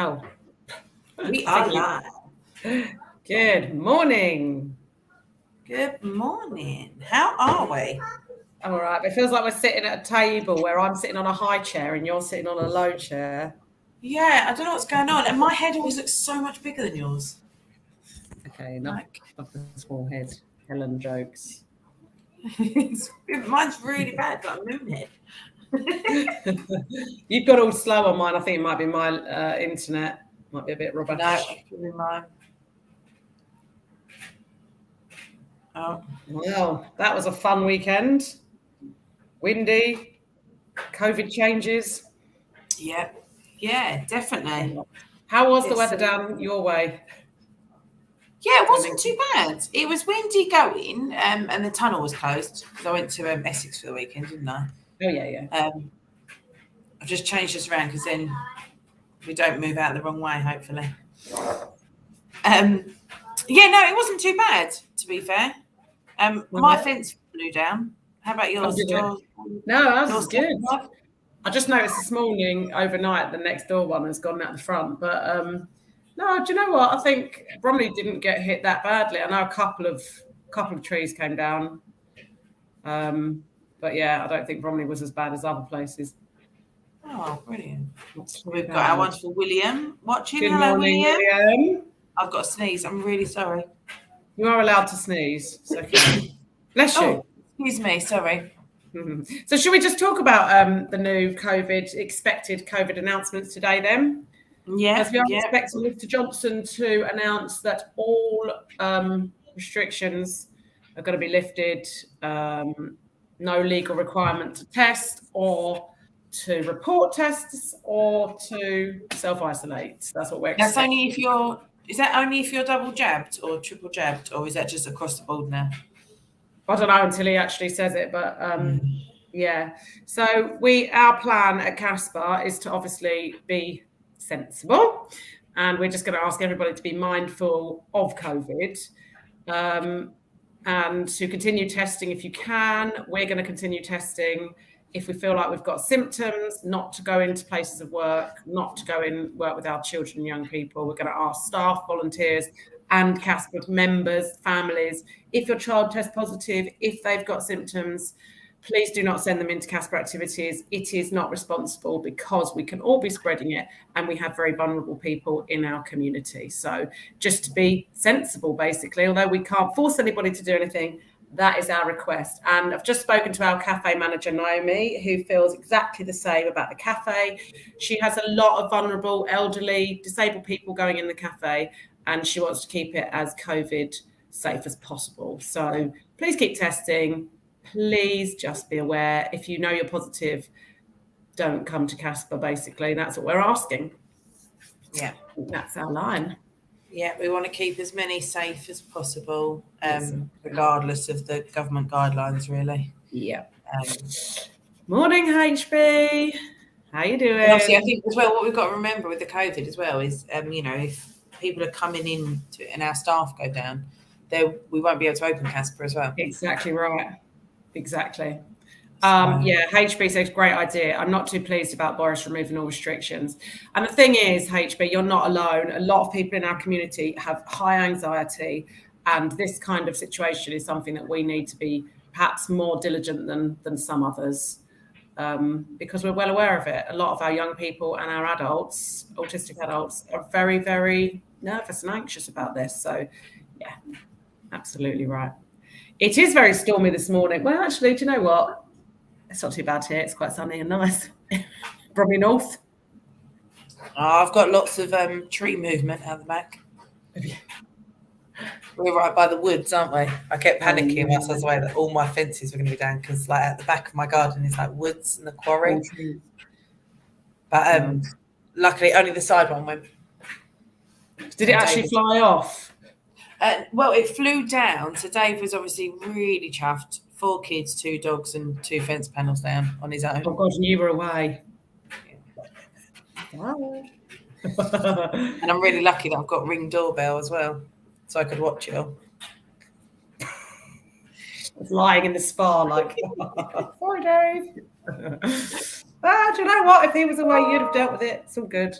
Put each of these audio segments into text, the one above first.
Oh, We are live. Good morning. Good morning. How are we? I'm all right. It feels like we're sitting at a table where I'm sitting on a high chair and you're sitting on a low chair. Yeah, I don't know what's going on. And my head always looks so much bigger than yours. Okay, enough of the small head Helen jokes. Mine's really bad, like a moon head. You've got all slow on mine. I think it might be my internet. Might be a bit rubbish. No, it should be mine. Oh. Well, that was a fun weekend. Windy, COVID changes. Yeah, definitely. How was the weather down your way? Yeah, it wasn't too bad. It was windy going, and the tunnel was closed because I went to Essex for the weekend, didn't I? Oh yeah. I've just changed this around because then we don't move out the wrong way, hopefully. Yeah, no, it wasn't too bad, to be fair. My fence blew down. How about yours? No, ours was good. I just noticed this morning overnight the next door one has gone out the front, but no, do you know what? I think Bromley didn't get hit that badly. I know a couple of trees came down, but yeah, I don't think Bromley was as bad as other places. Oh, brilliant! We've got our wonderful William watching. Good morning, William. I've got a sneeze. I'm really sorry. You are allowed to sneeze. So bless you. Oh, excuse me. Sorry. So should we just talk about the new expected COVID announcements today then? Yeah. As we are expecting Mr. Johnson to announce that all restrictions are going to be lifted, no legal requirement to test or to report tests or to self-isolate. That's what we're expecting. That's only if you're... Is that only if you're double jabbed or triple jabbed, or is that just across the board now? I don't know until he actually says it, but yeah. So our plan at CASPA is to obviously be sensible, and we're just going to ask everybody to be mindful of COVID and to continue testing if you can. We're going to continue testing if we feel like we've got symptoms, not to go into places of work, not to go in work with our children and young people. We're going to ask staff, volunteers and CASPA members, families, if your child tests positive, if they've got symptoms, please do not send them into CASPA activities. It is not responsible because we can all be spreading it and we have very vulnerable people in our community. So just to be sensible, basically, although we can't force anybody to do anything, that is our request. And I've just spoken to our cafe manager, Naomi, who feels exactly the same about the cafe. She has a lot of vulnerable, elderly, disabled people going in the cafe, and she wants to keep it as COVID safe as possible. So please keep testing. Please just be aware. If you know you're positive, don't come to CASPA, basically. That's what we're asking. Yeah. That's our line. Yeah, we want to keep as many safe as possible, regardless of the government guidelines, really. Yeah. Morning, HB. How you doing? And obviously, I think as well, what we've got to remember with the COVID as well is, if people are coming in and our staff go down, we won't be able to open CASPA as well. Exactly right. Exactly. Yeah, HB says, great idea. I'm not too pleased about Boris removing all restrictions. And the thing is, HB, you're not alone. A lot of people in our community have high anxiety, and this kind of situation is something that we need to be perhaps more diligent than some others, because we're well aware of it. A lot of our young people and our adults, autistic adults, are very, very nervous and anxious about this. So, yeah, absolutely right. It is very stormy this morning. Well, actually, do you know what? It's not too bad here. It's quite sunny and nice. Bromley North. I've got lots of tree movement out the back. We're right by the woods, aren't we? I kept panicking whilst I was away that all my fences were going to be down because, like, at the back of my garden is like woods and the quarry. But luckily, only the side one went. Did it actually fly off? Well, it flew down. So Dave was obviously really chuffed. 4 kids, 2 dogs, and 2 fence panels down on his own. Oh God, and you were away. Wow. And I'm really lucky that I've got Ring doorbell as well, so I could watch it all. Lying in the spa, like, sorry, Dave. Do you know what? If he was away, you'd have dealt with it. It's all good.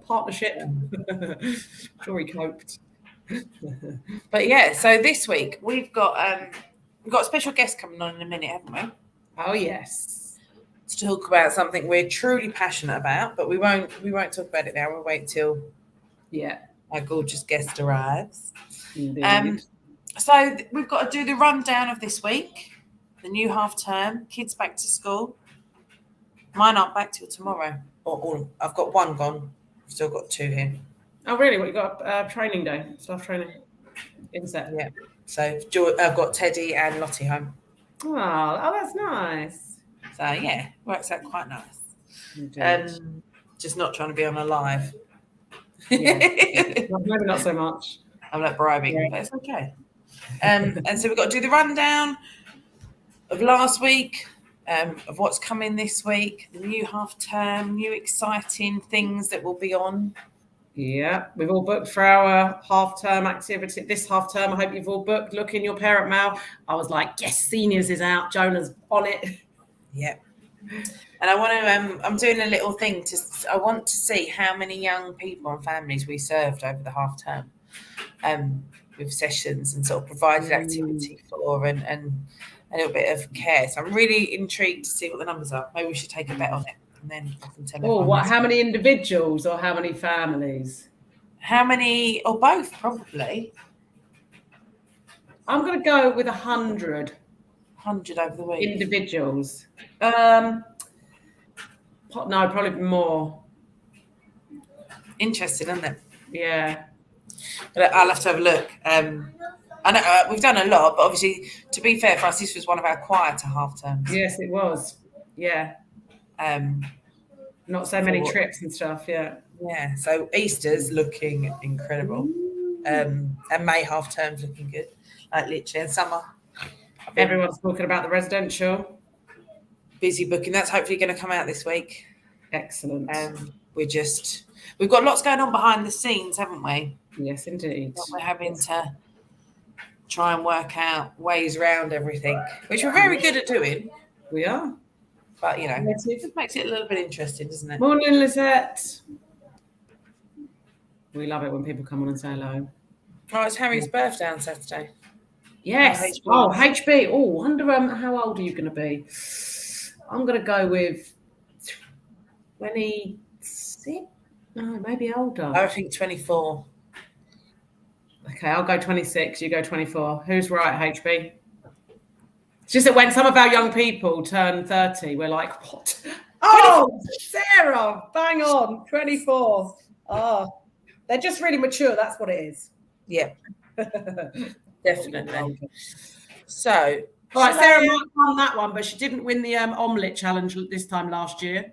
partnership. Sure, he coped. But yeah, so this week we've got a special guest coming on in a minute, haven't we? Oh yes. To talk about something we're truly passionate about, but we won't talk about it now. We'll wait till our gorgeous guest arrives. Indeed. So we've got to do the rundown of this week, the new half term, kids back to school. Mine aren't back till tomorrow. Or I've got one gone. I've still got two here. Oh really? What, you got training day, staff training, inset? Yeah. So I've got Teddy and Lottie home. Oh, that's nice. So yeah, works out quite nice. Indeed. Just not trying to be on a live. Yeah. Maybe not so much. I'm not bribing, but it's okay. And so we've got to do the rundown of last week, of what's coming this week, the new half term, new exciting things that will be on. Yeah, we've all booked for our half-term activity. This half-term, I hope you've all booked. Look in your parent mail. I was like, yes, seniors is out. Jonah's on it. Yeah. And I want to, I'm doing a little thing I want to see how many young people and families we served over the half-term with sessions and sort of provided activity for and a little bit of care. So I'm really intrigued to see what the numbers are. Maybe we should take a bet on it. And then I can tell everyone. How many individuals or how many families? How many, or both, probably. I'm going to go with 100. 100 over the week. Individuals. No, probably more. Interesting, isn't it? Yeah. But I'll have to have a look. I know we've done a lot, but obviously, to be fair for us, this was one of our quieter half terms. Yes, it was. Yeah. Not so many trips and stuff, yeah. Yeah, so Easter's looking incredible. And May half term's looking good. Like literally, and summer. Everyone's talking about the residential. Busy booking. That's hopefully going to come out this week. Excellent. We've got lots going on behind the scenes, haven't we? Yes, indeed. But we're having to try and work out ways around everything, which we're very good at doing. We are. But, you know, it makes it a little bit interesting, doesn't it? Morning, Lizette. We love it when people come on and say hello. Oh, it's Harry's birthday on Saturday. Yes. Oh, HB. Oh, wonder how old are you going to be? I'm going to go with 26. No, maybe older. I think 24. Okay, I'll go 26. You go 24. Who's right, HB? It's just that when some of our young people turn 30, we're like, what? Oh, Sarah, bang on, 24. Oh, they're just really mature. That's what it is. Yeah, definitely. So, all right, Sarah might have won that one, but she didn't win the omelette challenge this time last year.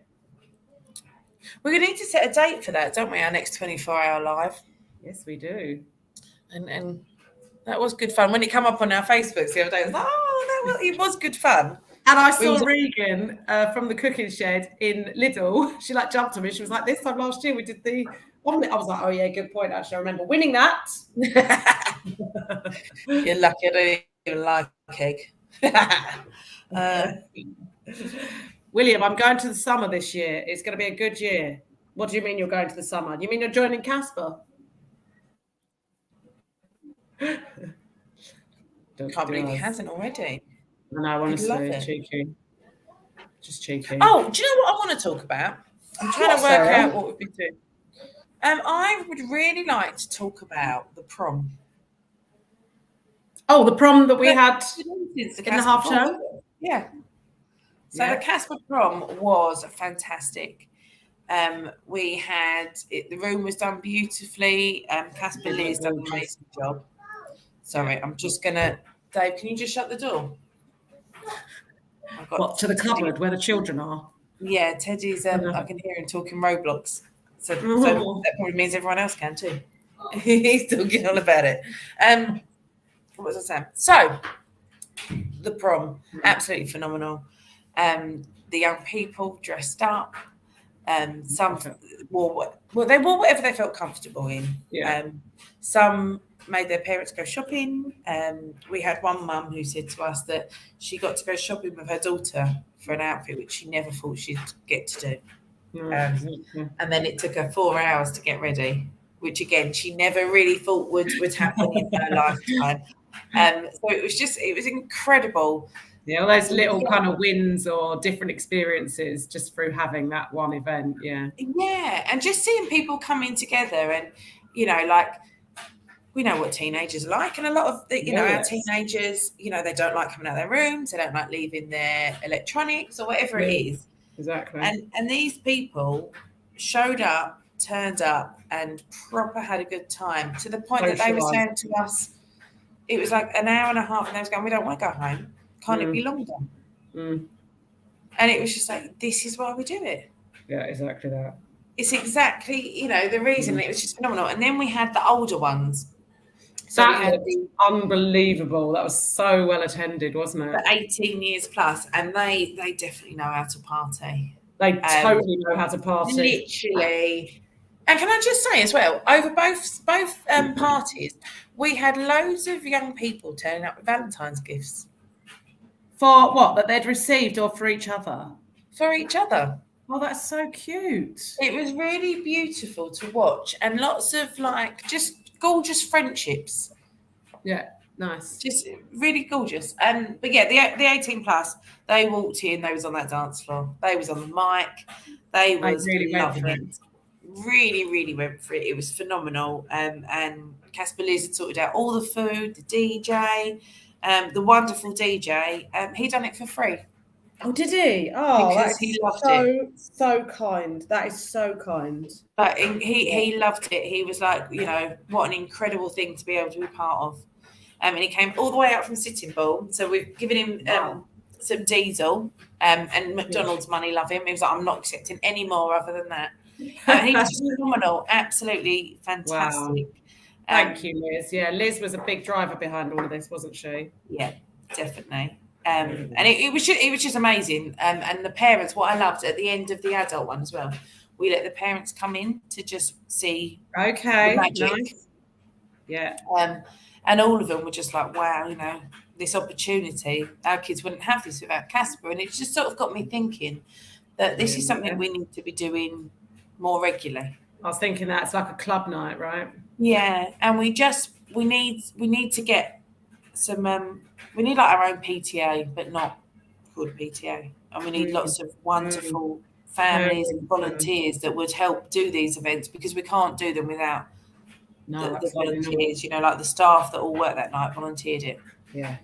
We're going to need to set a date for that, don't we? Our next 24-hour live. Yes, we do. And that was good fun. When it came up on our Facebooks the other day, I was like, it was good fun. And I saw Regan from the cooking shed in Lidl. She jumped on me. She was like, this time last year we did the omelette. I was like, oh yeah, good point. Actually, I remember winning that. You're lucky I don't even like egg. William, I'm going to the summer this year. It's going to be a good year. What do you mean you're going to the summer? Do you mean you're joining CASPA? Can't believe he hasn't already. I know, honestly, cheeky. Just cheeky. Oh, do you know what I want to talk about? I'm trying to work out what we've been doing. I would really like to talk about the prom. Oh, the prom that we had in the half term? Yeah. So the CASPA prom was fantastic. We had the room was done beautifully. CASPA Liz done an amazing job. Sorry, I'm just gonna. Dave, can you just shut the door? What, to the cupboard where the children are? Yeah, Teddy's. I can hear him talking Roblox. So that probably means everyone else can too. He's talking all about it. What was I saying? So the prom, absolutely phenomenal. The young people dressed up. Some wore they wore whatever they felt comfortable in. Yeah. Some made their parents go shopping. We had one mum who said to us that she got to go shopping with her daughter for an outfit which she never thought she'd get to do. And then it took her 4 hours to get ready, which again she never really thought would happen in her lifetime. So it was incredible. Yeah, all those little kind of wins or different experiences just through having that one event. Yeah, and just seeing people coming together, and like, we know what teenagers are like, and a lot of our teenagers, they don't like coming out of their rooms, they don't like leaving their electronics or whatever it is. Exactly. And these people turned up and proper had a good time, to the point that they were saying to us, it was like an hour and a half, and they was going, we don't want to go home. Can't it be longer? And it was just like, this is why we do it. Yeah, exactly that. It's exactly, the reason. It was just phenomenal. And then we had the older ones. So that was unbelievable. That was so well attended, wasn't it? 18 years plus, and they definitely know how to party. They totally know how to party. Literally. And can I just say as well, over both parties, we had loads of young people turning up with Valentine's gifts. For what? That they'd received, or for each other? For each other. Oh, that's so cute. It was really beautiful to watch, and lots of just gorgeous friendships. Yeah, nice. Just really gorgeous. But yeah, the 18 plus, they walked in, they was on that dance floor. They was on the mic. They was really loving it. Really, really went for it. It was phenomenal. And CASPA Liz had sorted out all the food, the DJ, the wonderful DJ. He done it for free. Oh, did he? Oh, because he loved it. So kind. That is so kind. But he loved it. He was like, what an incredible thing to be able to be part of. And he came all the way out from Sitting Bull. So we've given him some diesel and McDonald's money. Love him. He was like, I'm not accepting any more other than that. And he was just phenomenal. Absolutely fantastic. Wow. Thank you, Liz. Yeah, Liz was a big driver behind all of this, wasn't she? Yeah, definitely. And it was just amazing. And the parents, what I loved at the end of the adult one as well, we let the parents come in to just see the magic. Nice. Yeah. And all of them were just like, wow, this opportunity, our kids wouldn't have this without CASPA. And it just sort of got me thinking that this is something we need to be doing more regularly. I was thinking that it's like a club night, right? Yeah. And we need to get some, we need like our own PTA, but not good PTA. And we need lots of wonderful families and volunteers that would help do these events, because we can't do them without the volunteers, like the staff that all work that night volunteered it. Yeah.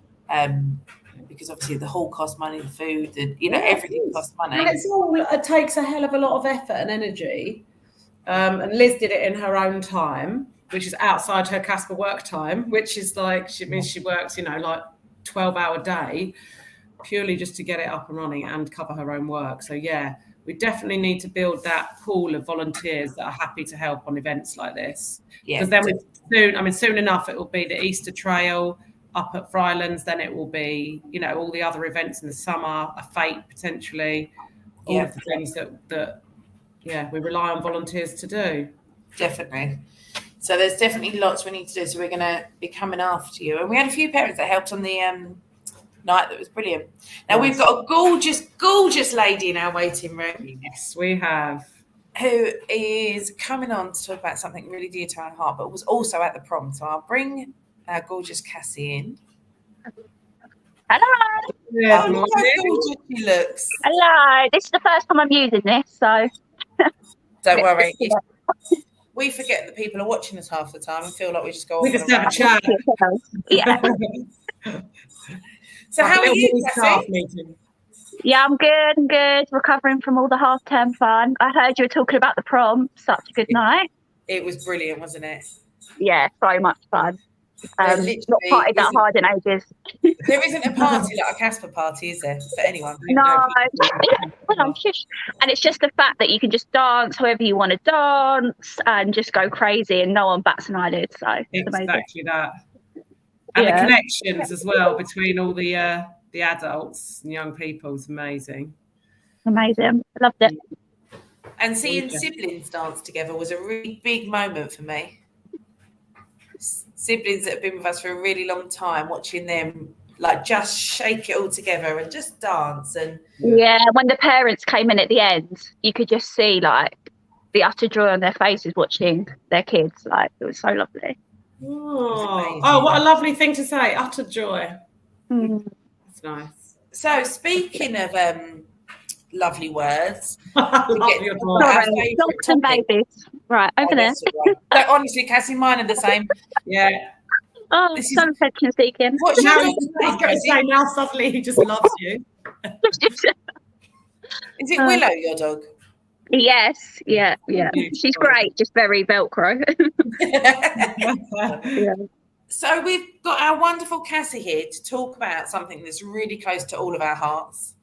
Because obviously the hall costs money, the food, everything costs money. And it takes a hell of a lot of effort and energy. And Liz did it in her own time, which is outside her CASPA work time, which is like, she works, like 12-hour day, purely just to get it up and running and cover her own work. So yeah, we definitely need to build that pool of volunteers that are happy to help on events like this. Because then soon enough, it will be the Easter Trail up at Frylands, then it will be, all the other events in the summer, a fete potentially, all of the things that we rely on volunteers to do. Definitely. So there's definitely lots we need to do. So we're going to be coming after you. And we had a few parents that helped on the night. That was brilliant. Now we've got a gorgeous, gorgeous lady in our waiting room. Yes, we have. Who is coming on to talk about something really dear to our heart, but was also at the prom. So I'll bring our gorgeous Cassie in. Hello. Yeah, look how gorgeous she looks. Hello. This is the first time I'm using this, so don't worry. We forget that people are watching us half the time and feel like we just go on. We just have a chat. Yeah. So how are you, Cassie? Yeah, I'm good. Recovering from all the half-term fun. I heard you were talking about the prom. Such a good night. It was brilliant, wasn't it? Yeah, so much fun. Not partied that hard in ages. There isn't a party like a CASPA party, is there, for anyone? No. And it's just the fact that you can just dance however you want to dance and just go crazy and no one bats an eyelid. So it's exactly that. And the connections as well between all the adults and young people is amazing. Amazing. I loved it. And seeing siblings dance together was a really big moment for me. Siblings that have been with us for a really long time, watching them like just shake it all together and just dance. And yeah, when the parents came in at the end, you could just see like the utter joy on their faces watching their kids. Like, it was so lovely. Oh, what a lovely thing to say. Utter joy. That's nice. So speaking of lovely words, I love your voice. Sorry, dogs and babies. Right, over there. Right. No, honestly, Cassie, mine are the same. Yeah. Oh, This is- so attention seeking. What's your Now, dog's I name, was going to Cassie? say, now suddenly he just loves you. Is it Willow, your dog? Yes, yeah. She's great, just very Velcro. Yeah. So we've got our wonderful Cassie here to talk about something that's really close to all of our hearts.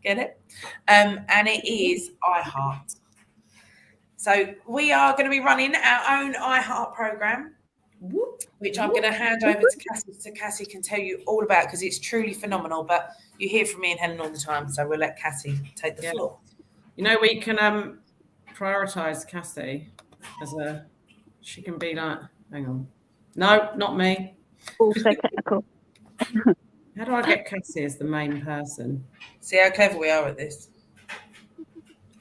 Get it? And it is iHeart. So we are going to be running our own iHeart program, which I'm going to hand over to Cassie, so Cassie can tell you all about, because it's truly phenomenal. But you hear from me and Helen all the time, so we'll let Cassie take the floor. You know, we can prioritise Cassie as she can be like, hang on. No, not me. Also technical. How do I get Cassie as the main person? See how clever we are at this.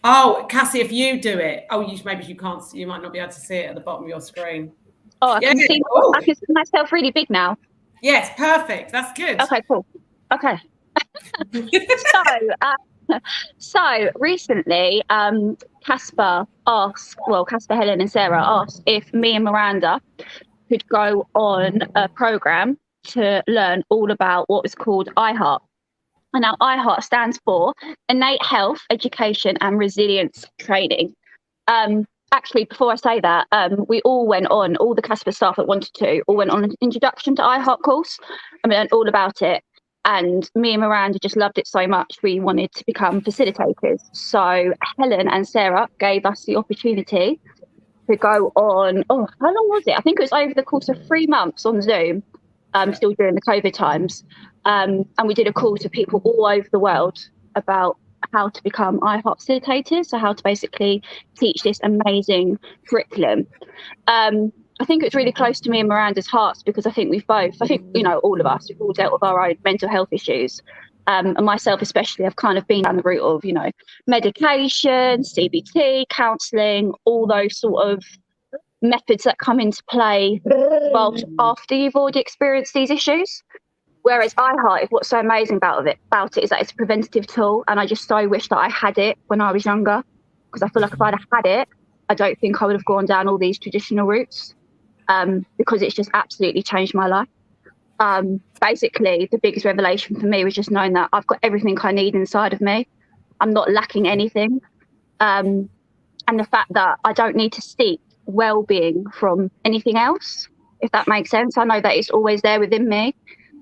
Oh, Cassie, if you do it. Oh, maybe you can't. You might not be able to see it at the bottom of your screen. Oh, I can see myself really big now. Yes, perfect. That's good. Okay, cool. Okay. So recently, CASPA, Helen and Sarah asked if me and Miranda could go on a program to learn all about what is called iHeart. And now iHeart stands for Innate Health, Education and Resilience Training. Actually, before I say that, we all went on, all the CASPA staff that wanted to, all went on an introduction to iHeart course and we learned all about it. And me and Miranda just loved it so much, we wanted to become facilitators. So Helen and Sarah gave us the opportunity to go on, how long was it? I think it was over the course of 3 months on Zoom, still during the COVID times. And we did a course with people all over the world about how to become iHeart facilitators, so how to basically teach this amazing curriculum. I think it's really close to me and Miranda's hearts because I think all of us, we've all dealt with our own mental health issues. And myself especially, I've kind of been down the route of, medication, CBT, counselling, all those sort of methods that come into play after you've already experienced these issues. Whereas iHeart, what's so amazing about it is that it's a preventative tool, and I just so wish that I had it when I was younger, because I feel like if I'd have had it, I don't think I would have gone down all these traditional routes, because it's just absolutely changed my life. Basically, the biggest revelation for me was just knowing that I've got everything I need inside of me. I'm not lacking anything. And the fact that I don't need to seek well-being from anything else, if that makes sense. I know that it's always there within me,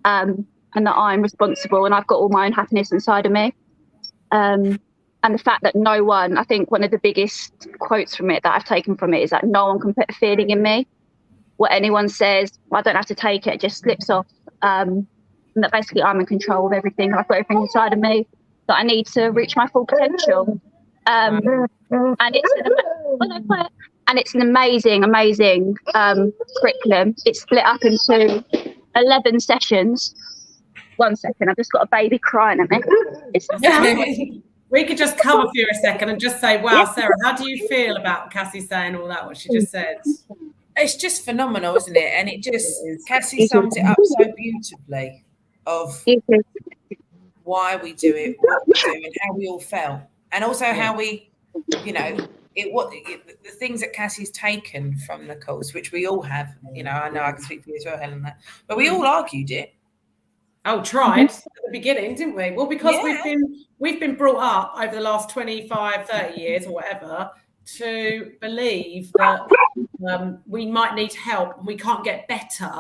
and that I'm responsible and I've got all my own happiness inside of me. And the fact that no one, I think one of the biggest quotes from it that I've taken from it is that no one can put a feeling in me. What anyone says, I don't have to take it, it just slips off. And that basically I'm in control of everything. I've got everything inside of me that I need to reach my full potential. And it's an amazing curriculum. It's split up into 11 sessions. 1 second, I've just got a baby crying at me. We could just cover for you a second and just say, wow, Sarah, how do you feel about Cassie saying all that, what she just said? It's just phenomenal, isn't it? And Cassie sums it up so beautifully of why we do it, what we do, and how we all felt. And also how we, the things that Cassie's taken from the course, which we all have, I know I can speak for you as well, Helen, but we all argued it. Oh, tried at the beginning, didn't we? Well, because we've been brought up over the last 25, 30 years or whatever to believe that we might need help and we can't get better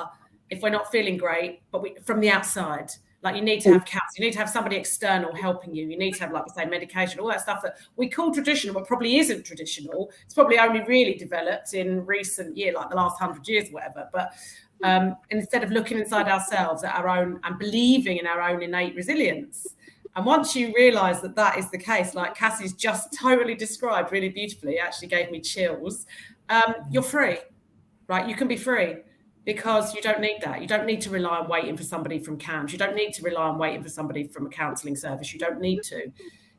if we're not feeling great, but from the outside. Like, you need to have counselling, you need to have somebody external helping you. You need to have, like we say, medication, all that stuff that we call traditional, but probably isn't traditional. It's probably only really developed in recent years, like the last 100 years or whatever. But instead of looking inside ourselves at our own and believing in our own innate resilience. And once you realise that that is the case, like Cassie's just totally described really beautifully, it actually gave me chills. You're free, right? You can be free. because you don't need that. You don't need to rely on waiting for somebody from CAMS. You don't need to rely on waiting for somebody from a counselling service. You don't need to.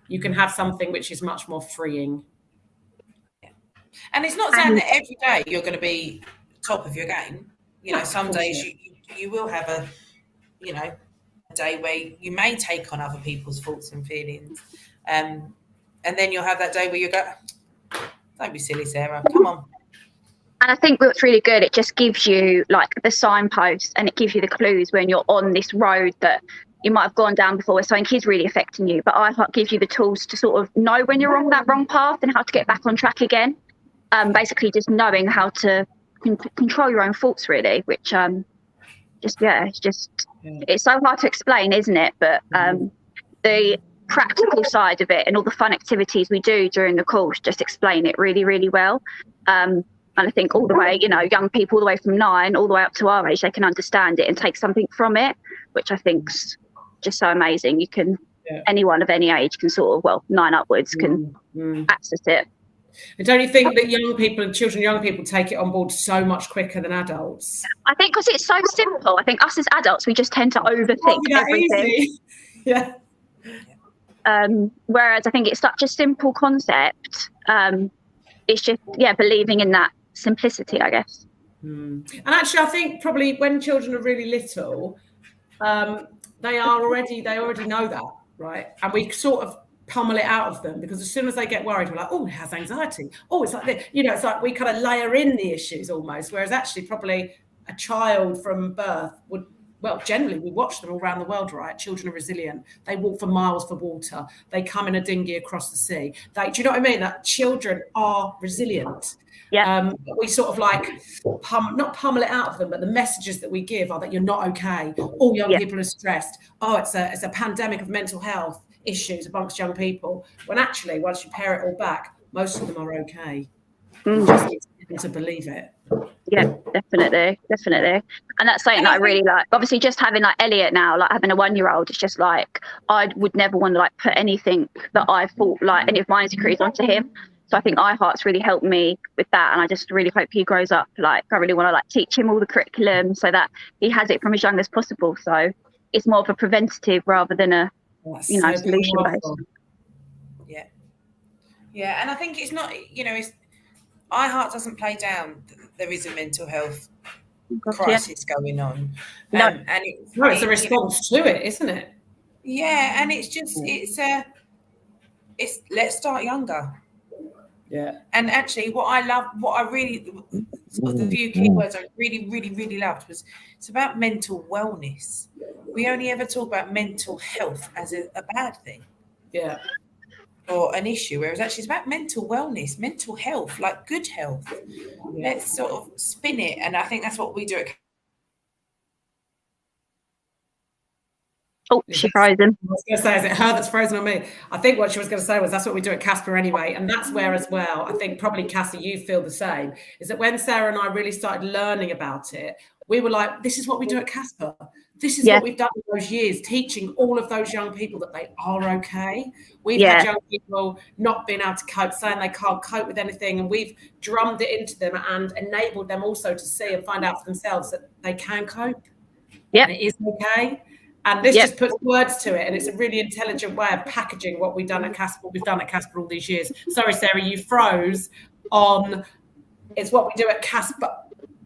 You can have something which is much more freeing. Yeah. And it's not saying that every day you're going to be top of your game. You know, some days you will have a day where you may take on other people's thoughts and feelings. And then you'll have that day where you go, don't be silly, Sarah, come on. And I think what's really good, it just gives you like the signposts, and it gives you the clues when you're on this road that you might have gone down before where something is really affecting you. But iHeart gives you the tools to sort of know when you're on that wrong path and how to get back on track again. Basically just knowing how to control your own thoughts, really, which it's so hard to explain, isn't it? But the practical side of it and all the fun activities we do during the course just explain it really, really well. And I think all the way, young people all the way from 9 all the way up to our age, they can understand it and take something from it, which I think's just so amazing. You can, anyone of any age can sort of, 9 upwards can access it. And don't you think that young people take it on board so much quicker than adults? I think because it's so simple. I think us as adults, we just tend to overthink everything. Easy. Yeah. Whereas I think it's such a simple concept. It's just, believing in that simplicity, I guess. And actually, I think probably when children are really little, they already know that, right? And we sort of pummel it out of them, because as soon as they get worried, we're like, oh, he has anxiety. Oh, it's like this. It's like we kind of layer in the issues almost, whereas actually probably a child from birth would, generally we watch them all around the world, right? Children are resilient. They walk for miles for water. They come in a dinghy across the sea. Do you know what I mean? That children are resilient. Yeah. We sort of like not pummel it out of them, but the messages that we give are that you're not okay. All young people are stressed. Oh, it's a pandemic of mental health issues amongst young people. When actually, once you pare it all back, most of them are okay. You just need people to believe it. Yeah, definitely. And that's something that I really like. Obviously, just having like Elliot now, like having a 1-year-old, it's just like I would never want to like put anything that I thought like any of my insecurities onto him. So I think iHeart's really helped me with that, and I just really hope he grows up. Like I really want to like teach him all the curriculum so that he has it from as young as possible. So it's more of a preventative rather than a solution based. Yeah, and I think it's not it's iHeart doesn't play down there is a mental health crisis going on. No. And it's a response to it, isn't it? Yeah, and it's just it's let's start younger. Yeah. And actually what I really the few keywords I really, really, really loved was it's about mental wellness. We only ever talk about mental health as a bad thing. Yeah. Or an issue, whereas actually it's about mental wellness, mental health, like good health. Yeah. Let's sort of spin it. And I think that's what we do at Oh, she's frozen. I was going to say, is it her that's frozen on me? I think what she was going to say was that's what we do at CASPA anyway. And that's where as well, I think probably Cassie, you feel the same, is that when Sarah and I really started learning about it, we were like, this is what we do at CASPA. This is what we've done in those years, teaching all of those young people that they are okay. We've had young people not being able to cope, saying they can't cope with anything. And we've drummed it into them and enabled them also to see and find out for themselves that they can cope. Yeah. And it is okay. And this just puts words to it, and it's a really intelligent way of packaging what we've done at CASPA all these years. Sorry, Sarah, you froze on. It's what we do at CASPA,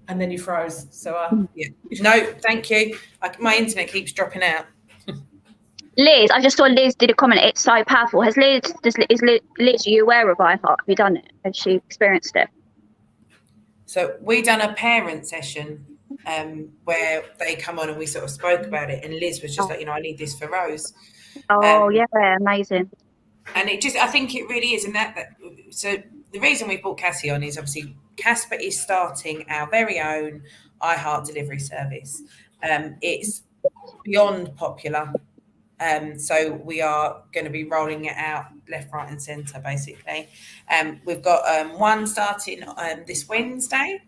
and then you froze. So no, thank you. My internet keeps dropping out. Liz, I just saw Liz did a comment. It's so powerful. Is Liz, are you aware of iHeart? Have you done it? Has she experienced it? So we done a parent session. Where they come on and we sort of spoke about it, and Liz was just like, I need this for Rose. Amazing. And it just, I think it really is, and so the reason we brought Cassie on is obviously CASPA is starting our very own iHeart delivery service. It's beyond popular, so we are going to be rolling it out left, right, and centre basically. We've got one starting this Wednesday.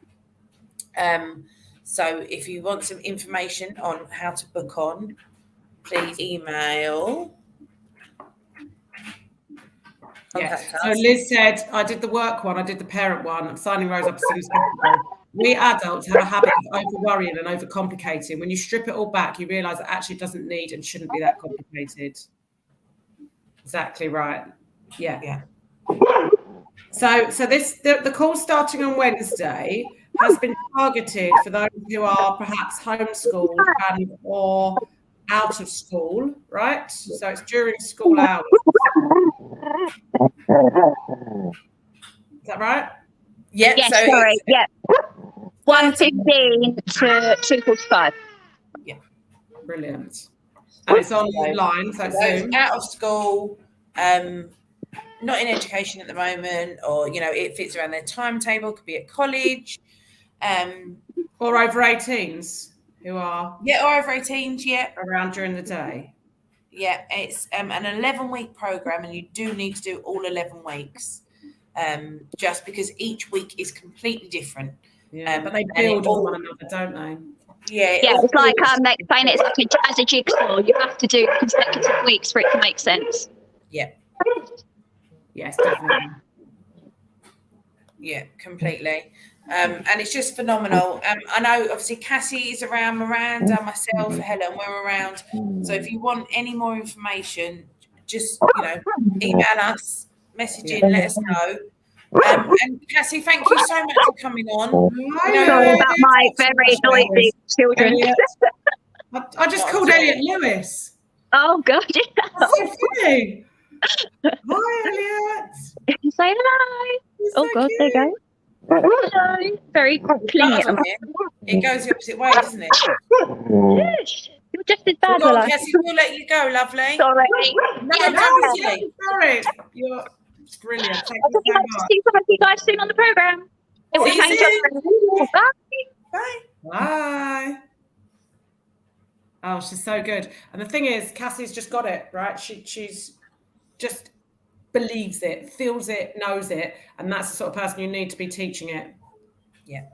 So if you want some information on how to book on, please email. Yeah. So Liz said, I did the work one, I did the parent one. I'm signing Rose up as soon as possible. we adults have a habit of over worrying and over complicating. When you strip it all back, you realise that actually it doesn't need and shouldn't be that complicated. Exactly right. Yeah. So the call starting on Wednesday has been targeted for those who are perhaps homeschooled and or out of school, right? So it's during school hours. Is that right? Yeah. Yes, So sorry. Yeah. 1:15 to 2:45. Yeah. Brilliant. And it's online, so it's Zoom. Out of school, not in education at the moment, or it fits around their timetable. Could be at college, or over 18s who are or over 18s, around during the day. Yeah, it's an 11-week program, and you do need to do all 11 weeks, just because each week is completely different. Yeah, but they build on one another, don't they? Yeah, it's like they explain it as a jigsaw. You have to do consecutive weeks for it to make sense. Yeah. Yes, definitely. Yeah, completely. And it's just phenomenal. I know obviously Cassie is around, Miranda, myself, Helen, we're around. So if you want any more information, just email us, message in, let us know. And Cassie, thank you so much for coming on. Sorry about my very noisy children. I just called Elliot Lewis. Oh God! That's so funny. Hi, Elliot. Say hello. Oh God, cute. there you go. Hello. Very clingy. It goes the opposite way, doesn't it? Yes. You're just as bad. Well, Cassie, we'll let you go, lovely. Sorry. Sorry. You're brilliant. Thank you so much. See some of you guys soon on the program. It will change up. Bye. Bye. Oh, she's so good. And the thing is, Cassie's just got it, right? She's just believes it, feels it, knows it, and that's the sort of person you need to be teaching it. Yeah.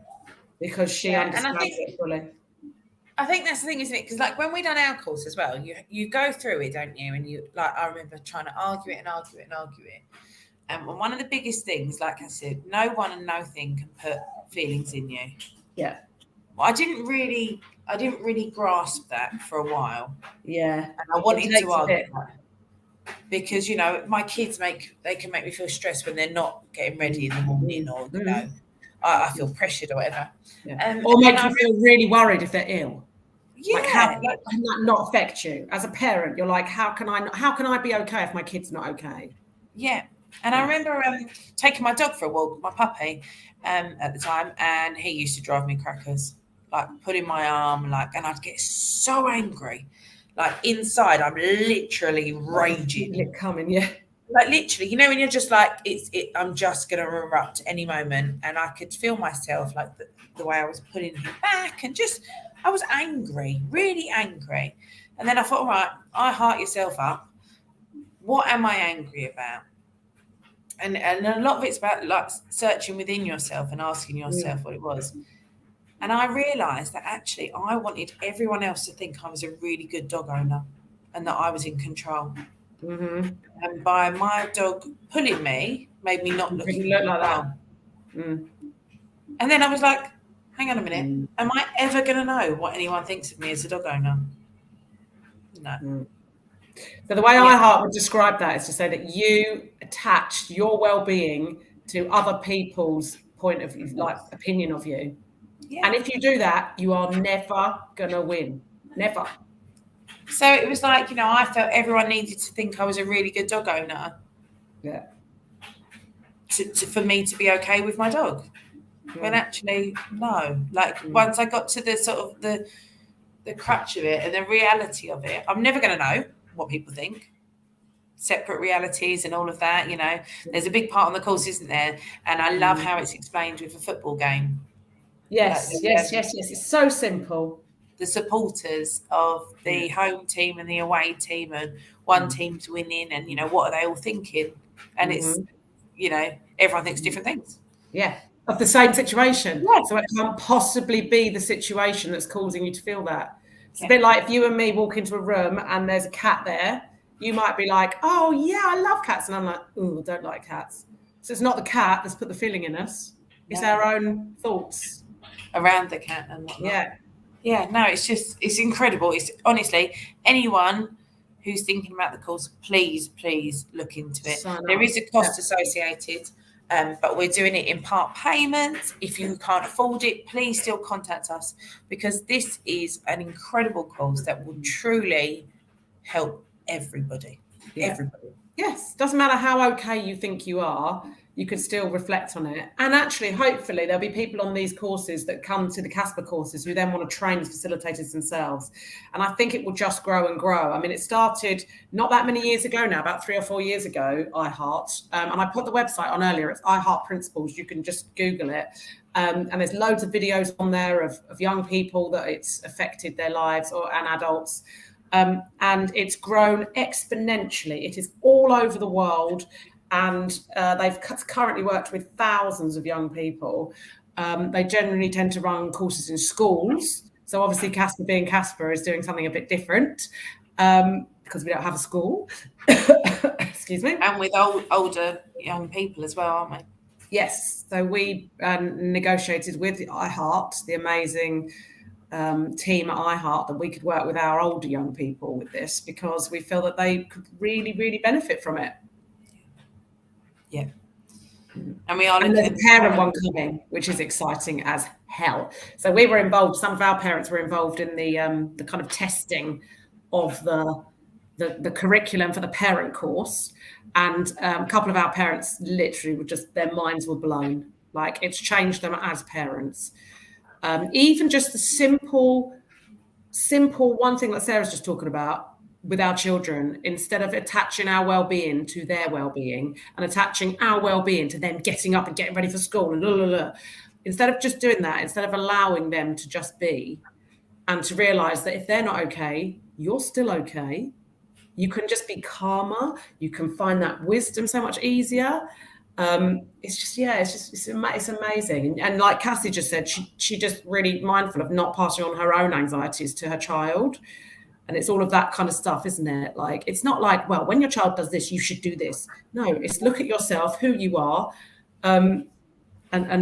Because she understands it fully. I think that's the thing, isn't it? Because like when we done our course as well, you go through it, don't you? And you I remember trying to argue it. And one of the biggest things, like I said, no one and no thing can put feelings in you. Yeah. Well, I didn't really grasp that for a while. Yeah. And I wanted to argue that. Because my kids can make me feel stressed when they're not getting ready in the morning, or I feel pressured or whatever. Yeah. Or make you feel really worried if they're ill. Yeah. Like how can that not affect you as a parent? You're like, how can I be okay if my kid's not okay? Yeah. And I remember taking my dog for a walk, my puppy, at the time, and he used to drive me crackers, like putting my arm, and I'd get so angry. Like inside, I'm literally raging. It coming, yeah. Like literally, when you're just like, I'm just going to erupt any moment. And I could feel myself like the way I was putting him back, and I was angry, really angry. And then I thought, all right, Iheart yourself up. What am I angry about? And a lot of it's about like searching within yourself and asking yourself what it was. And I realised that actually I wanted everyone else to think I was a really good dog owner and that I was in control. Mm-hmm. And by my dog pulling me, made me not look like that. Mm. And then I was like, hang on a minute. Am I ever going to know what anyone thinks of me as a dog owner? No. Mm. So the way Iheart would describe that is to say that you attached your well-being to other people's point of view, like opinion of you. Yeah. And if you do that, you are never going to win. Never. So it was like, I felt everyone needed to think I was a really good dog owner. Yeah. For me to be okay with my dog. When actually, no. Like once I got to the sort of the crutch of it and the reality of it, I'm never going to know what people think. Separate realities and all of that, There's a big part on the course, isn't there? And I love how it's explained with a football game. Yes. It's so simple. The supporters of the home team and the away team, and one team's winning, and what are they all thinking? And it's everyone thinks different things. Yeah, of the same situation. Yeah. So it can't possibly be the situation that's causing you to feel that. It's a bit like if you and me walk into a room and there's a cat there, you might be like, oh yeah, I love cats, and I'm like, oh, I don't like cats. So it's not the cat that's put the feeling in us. It's our own thoughts. around the cat and whatnot. Yeah. No, it's incredible. It's honestly, anyone who's thinking about the course, please look into it. There is a cost associated, but we're doing it in part payments. If you can't afford it, please still contact us, because this is an incredible course that will truly help everybody. Everybody. Yes, doesn't matter how okay you think you are, you can still reflect on it. And actually, hopefully, there'll be people on these courses that come to the CASPA courses who then want to train as facilitators themselves. And I think it will just grow and grow. I mean, it started not that many years ago now, about 3 or 4 years ago, iHeart. And I put the website on earlier. It's iHeart Principles. You can just Google it. And there's loads of videos on there of young people that it's affected their lives, and adults. And it's grown exponentially. It is all over the world. And they've currently worked with thousands of young people. They generally tend to run courses in schools. So obviously CASPA being CASPA is doing something a bit different, because we don't have a school. Excuse me. And with older young people as well, aren't we? Yes. So we negotiated with iHeart, the amazing team at iHeart, that we could work with our older young people with this, because we feel that they could really, really benefit from it. Yeah. And we are looking at the parent one coming, which is exciting as hell. So we were involved, some of our parents were involved in the kind of testing of the curriculum for the parent course. And a couple of our parents literally were just, their minds were blown. Like, it's changed them as parents. Even just the simple one thing that Sarah's just talking about with our children, instead of attaching our well-being to their well-being and attaching our well-being to them getting up and getting ready for school and blah, blah, blah. Instead of just doing that, instead of allowing them to just be, and to realize that if they're not okay, you're still okay. You can just be calmer. You can find that wisdom so much easier. It's amazing. And like Cassie just said, she just really mindful of not passing on her own anxieties to her child. And it's all of that kind of stuff, isn't it? Like, it's not like, well, when your child does this, you should do this. No, it's look at yourself, who you are, and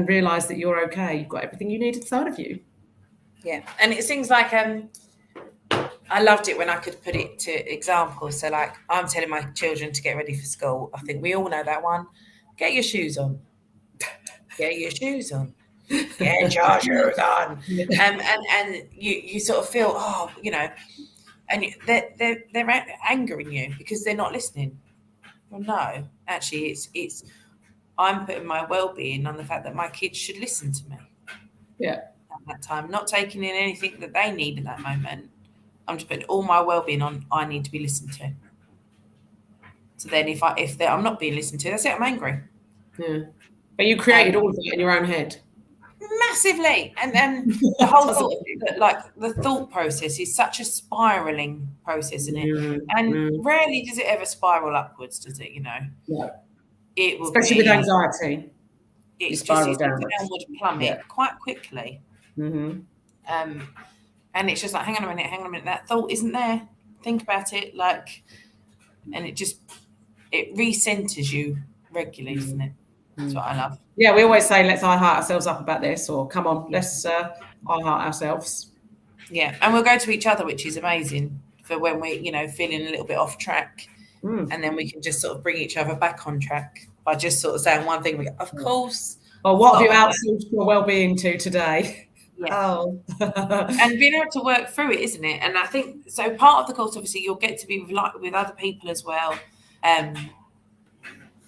realize that you're okay. You've got everything you need inside of you. Yeah. And it's things like, I loved it when I could put it to examples. So like, I'm telling my children to get ready for school. I think we all know that one. Get your shoes on. Get your shoes on. Get your shoes on. And you sort of feel, oh, you know, and they're angering you because they're not listening. Well, no, actually, it's I'm putting my well-being on the fact that my kids should listen to me. Yeah. At that time, not taking in anything that they need in that moment. I'm just putting all my well-being on. I need to be listened to. So then, if I'm not being listened to, that's it. I'm angry. Yeah. But you created all of it in your own head. Massively, and then the whole the thought process is such a spiraling process, isn't it? And rarely does it ever spiral upwards, does it? You know, it will, especially with anxiety. It's just a downward plummet quite quickly. Mm-hmm. And it's just like, hang on a minute, that thought isn't there. Think about it, and it recenters you regularly, isn't it? That's what I love. Yeah, we always say, let's iHeart ourselves up about this, or come on, let's iHeart ourselves. Yeah, and we'll go to each other, which is amazing for when we're, feeling a little bit off track. And then we can just sort of bring each other back on track by just sort of saying one thing. We go, of course. Well, what have you outsourced your well-being to today? Yeah. Oh. And being able to work through it, isn't it? And I think, so part of the course, obviously, you'll get to be with other people as well,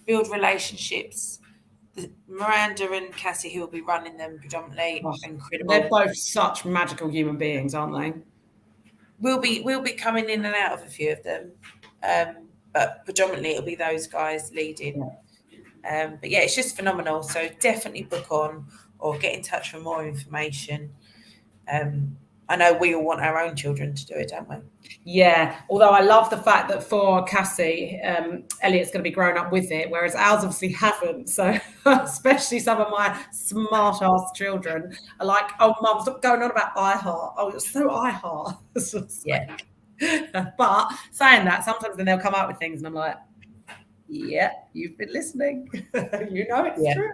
build relationships. Miranda and Cassie, who will be running them predominantly, incredible. They're both such magical human beings, aren't they? We'll be coming in and out of a few of them, but predominantly it'll be those guys leading. But yeah, it's just phenomenal. So definitely book on or get in touch for more information. I know we all want our own children to do it, don't we? Yeah, although I love the fact that for Cassie, Elliot's going to be growing up with it, whereas ours obviously haven't. So especially some of my smart-ass children are like, oh, Mum, stop going on about iHeart. Oh, it's so iHeart. Yeah. But saying that, sometimes then they'll come out with things and I'm like, yeah, you've been listening. You know it's true.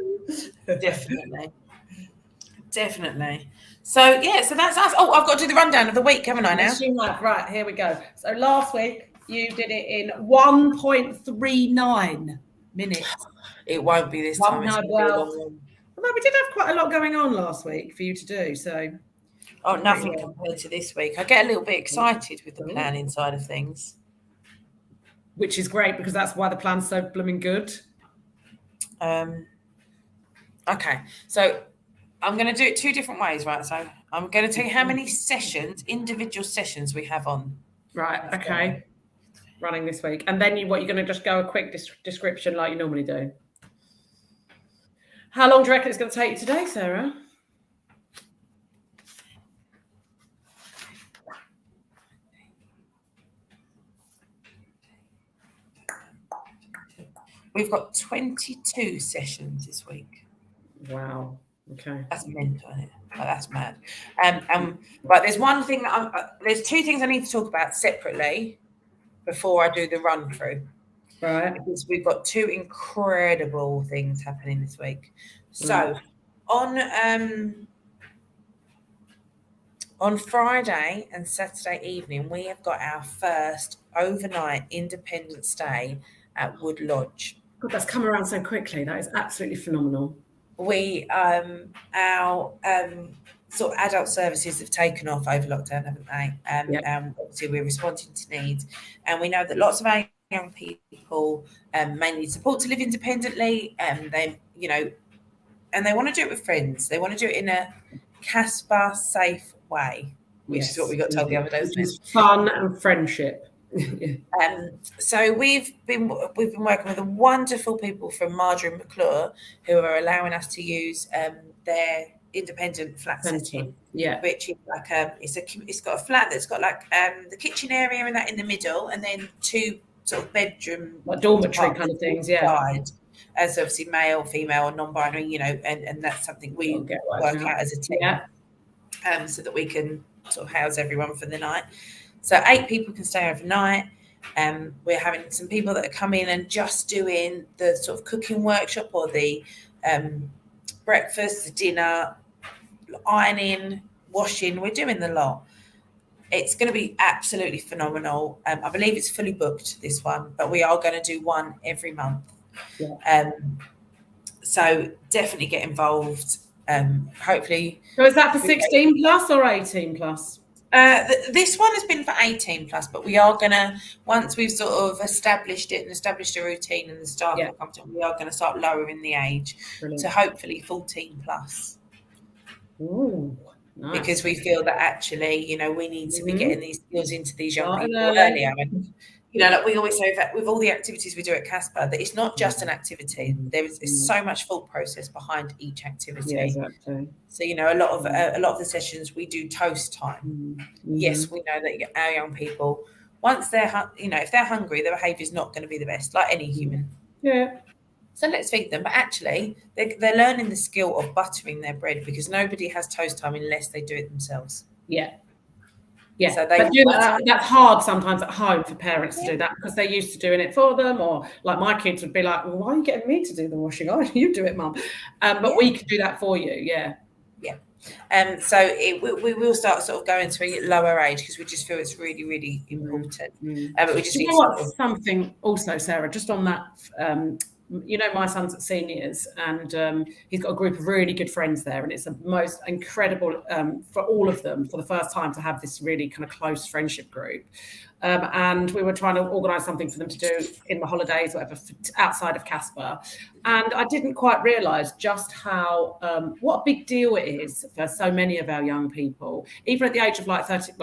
Definitely. Definitely. So so that's us. Oh, I've got to do the rundown of the week, haven't I now? Yes, you have. Right, here we go. So last week you did it in 1.39 minutes. It won't be this time. No, well, we did have quite a lot going on last week for you to do. So, nothing compared to this week. I get a little bit excited with the planning side of things, which is great because that's why the plan's so blooming good. Okay, so I'm going to do it two different ways, right? So I'm going to tell you how many sessions, individual sessions we have on. Right, okay. Running this week. And then you're going to just go a quick description like you normally do. How long do you reckon it's going to take you today, Sarah? We've got 22 sessions this week. Wow. Okay. That's mental, isn't it? Oh, that's mad. But there's one thing that there's two things I need to talk about separately before I do the run through. Right. Because we've got two incredible things happening this week. So on Friday and Saturday evening, we have got our first overnight independent stay at Wood Lodge. God, that's come around so quickly. That is absolutely phenomenal. We our sort of adult services have taken off over lockdown, haven't they? Obviously we're responding to needs, and we know that lots of our young people may need support to live independently, and they want to do it with friends. They want to do it in a CASPA safe way, which is what we got told the other day. Which is fun and friendship. So we've been working with the wonderful people from Marjorie and McClure who are allowing us to use their independent flat setting, which is like it's got a flat that's got like the kitchen area and that in the middle, and then two sort of bedroom, like dormitory kind of things, as obviously male, female, or non-binary, and that's something we work out as a team, so that we can sort of house everyone for the night. So 8 people can stay overnight. We're having some people that are coming and just doing the sort of cooking workshop or the breakfast, the dinner, ironing, washing. We're doing the lot. It's going to be absolutely phenomenal. I believe it's fully booked, this one, but we are going to do one every month. So definitely get involved. Hopefully. So is that for 16 plus or 18 plus? This one has been for 18 plus, but we are going to, once we've sort of established it and established a routine and the staff will come to, we are going to start lowering the age to hopefully 14 plus. Ooh, nice. Because we feel that actually, we need to be getting these skills into these young people earlier. And, like we always say that with all the activities we do at CASPA, that it's not just an activity. There is so much thought process behind each activity. Yeah, exactly. So a lot of the sessions we do toast time. Yes, we know that our young people, once they're if they're hungry, their behaviour is not going to be the best, like any human. Yeah. So let's feed them. But actually, they're learning the skill of buttering their bread, because nobody has toast time unless they do it themselves. Yeah. Yeah, so that's hard sometimes at home for parents to do that, because they're used to doing it for them, or like my kids would be like, well, why are you getting me to do the washing? Oh, you do it, Mum. But we can do that for you. Yeah. So we will start sort of going to a lower age, because we just feel it's really, really important. But we just need something also, Sarah, just on that. My son's at seniors, and he's got a group of really good friends there, and it's the most incredible for all of them for the first time to have this really kind of close friendship group. And we were trying to organise something for them to do in the holidays, whatever, outside of CASPA. And I didn't quite realise just how what a big deal it is for so many of our young people, even at the age of like 13,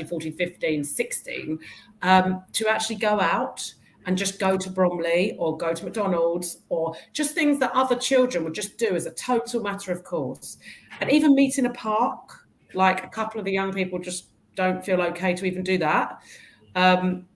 14, 15, 16, to actually go out and just go to Bromley or go to McDonald's, or just things that other children would just do as a total matter of course. And even meet in a park, like a couple of the young people just don't feel okay to even do that. And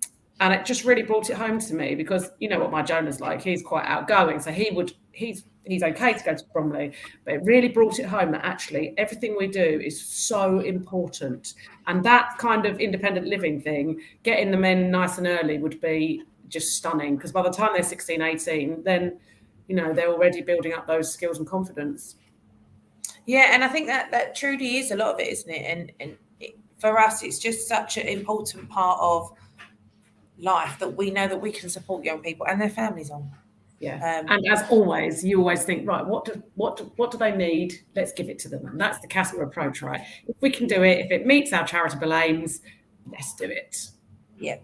it just really brought it home to me, because you know what my Jonah's like, he's quite outgoing, so he's okay to go to Bromley, but it really brought it home that actually everything we do is so important. And that kind of independent living thing, getting them in nice and early would be just stunning, because by the time they're 16, 18, then they're already building up those skills and confidence. Yeah, and I think that truly is a lot of it, isn't it? And for us, it's just such an important part of life that we know that we can support young people and their families on. Yeah, and as always, you always think, right, what do they need? Let's give it to them, and that's the CASPA approach, right? If we can do it, if it meets our charitable aims, let's do it. Yeah.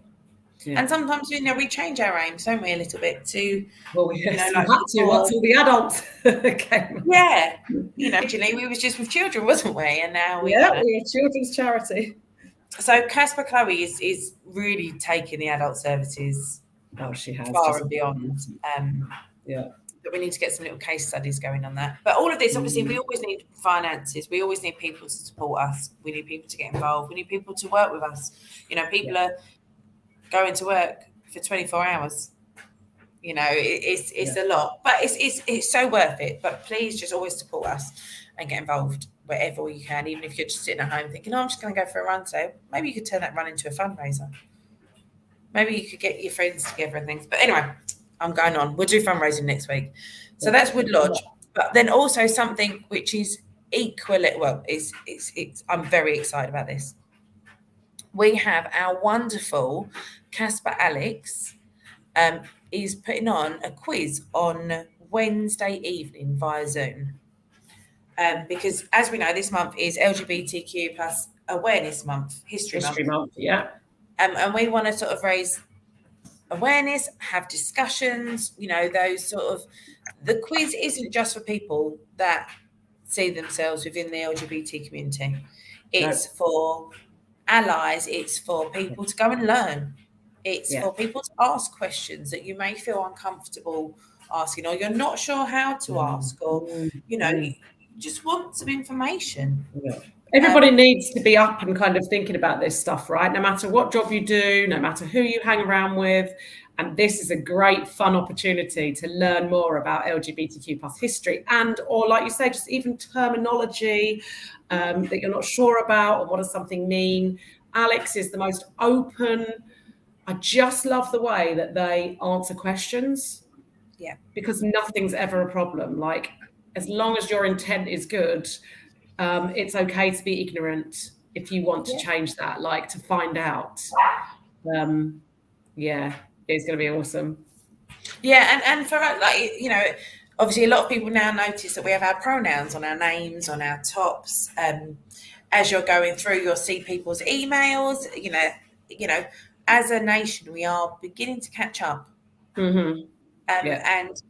And sometimes, we change our aims, don't we, a little bit to, well, yes, like had to once all the adults came. Yeah. Originally we was just with children, wasn't we? And now we're a children's charity. So CASPA Chloe is really taking the adult services she has far and beyond. But we need to get some little case studies going on that. But all of this, obviously, we always need finances. We always need people to support us. We need people to get involved. We need people to work with us. People are going to work for 24 hours. It's a lot, but it's so worth it. But please just always support us and get involved wherever you can, even if you're just sitting at home thinking, I'm just going to go for a run. So maybe you could turn that run into a fundraiser. Maybe you could get your friends together and things. But anyway, I'm going on. We'll do fundraising next week. So that's Wood Lodge. But then also something which is equally, I'm very excited about this. We have our wonderful Casper Alex is putting on a quiz on Wednesday evening via Zoom. Because as we know, this month is LGBTQ plus Awareness Month, History Month. Yeah. And we want to sort of raise awareness, have discussions, those sort of, the quiz isn't just for people that see themselves within the LGBT community. It's for allies. It's for people to go and learn. It's for people to ask questions that you may feel uncomfortable asking, or you're not sure how to ask, or, you just want some information. Yeah. Everybody needs to be up and kind of thinking about this stuff, right? No matter what job you do, no matter who you hang around with. And this is a great, fun opportunity to learn more about LGBTQ plus history or like you say, just even terminology that you're not sure about, or what does something mean. Alex is the most open. I just love the way that they answer questions. Yeah. Because nothing's ever a problem. Like, as long as your intent is good, it's okay to be ignorant if you want to change that, like to find out. It's going to be awesome. Yeah, and for obviously a lot of people now notice that we have our pronouns on our names, on our tops. As you're going through, you'll see people's emails. As a nation, we are beginning to catch up. Mm-hmm. And